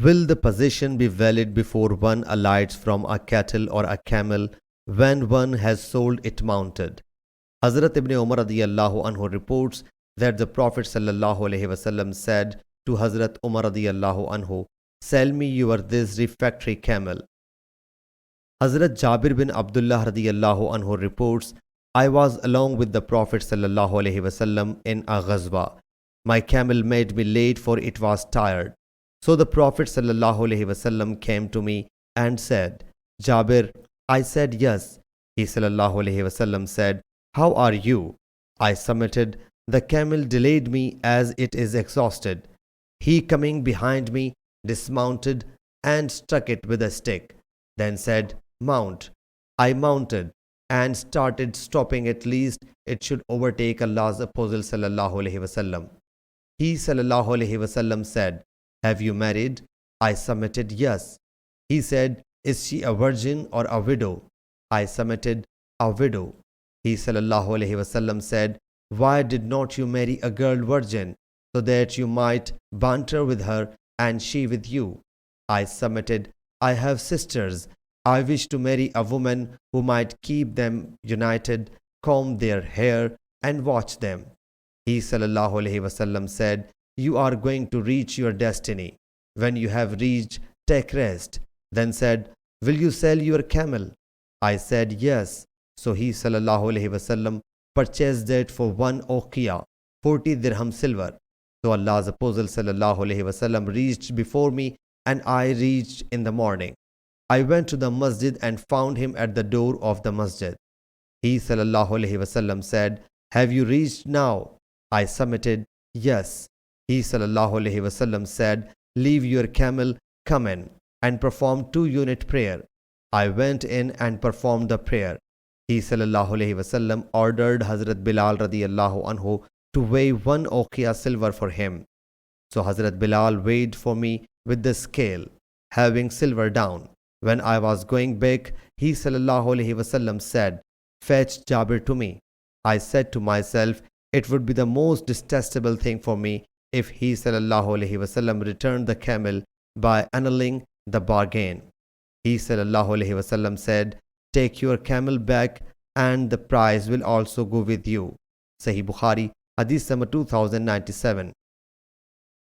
Will the position be valid before one alights from a cattle or a camel when one has sold it mounted? Hazrat ibn Umar radiyallahu anhu reports that the Prophet sallallahu alaihi wasallam said to Hazrat Umar radiyallahu anhu, "Sell me your this refractory camel." Hazrat Jabir bin Abdullah radiyallahu anhu reports, "I was along with the Prophet sallallahu alaihi wasallam in a ghazwa. My camel made me late for it was tired. So the Prophet sallallahu alaihi wasallam came to me and said, 'Jabir,' I said, 'Yes.' He sallallahu alaihi wasallam said, 'How are you?' I submitted. The camel delayed me as it is exhausted. He coming behind me dismounted and struck it with a stick, then said, 'Mount.' I mounted and started stopping at least it should overtake Allah's Apostle sallallahu alaihi wasallam. He sallallahu alaihi wasallam said, 'Have you married?' I submitted, 'Yes.' He said, 'Is she a virgin or a widow?' I submitted, 'A widow.' He sallallahu alaihi wasallam said, 'Why did not you marry a girl virgin, so that you might banter with her and she with you?' I submitted, 'I have sisters. I wish to marry a woman who might keep them united, comb their hair and watch them.' He sallallahu alaihi wasallam said, 'You are going to reach your destiny. When you have reached, take rest.' Then said, 'Will you sell your camel?' I said, 'Yes.' So he sallallahu alaihi wasallam purchased it for 1 uqiyah, 40 dirham silver. So Allah's Apostle sallallahu alaihi wasallam reached before me, and I reached in the morning. I went to the masjid and found him at the door of the masjid. He sallallahu alaihi wasallam said, 'Have you reached now?' I submitted, 'Yes.' He sallallahu alaihi wasallam said, 'Leave your camel, come in and perform 2-unit prayer.' I went in and performed the prayer. He sallallahu alaihi wasallam ordered Hazrat Bilal radiyallahu anhu to weigh 1 uqiyah silver for him. So Hazrat Bilal weighed for me with the scale, having silver down. When I was going back, he sallallahu alaihi wasallam said, 'Fetch Jabir to me.' I said to myself, it would be the most detestable thing for me if he sallallahu alaihi wasallam returned the camel by annulling the bargain. He sallallahu alaihi wasallam said, 'Take your camel back and the price will also go with you.' Sahih Bukhari, Hadith number 2097.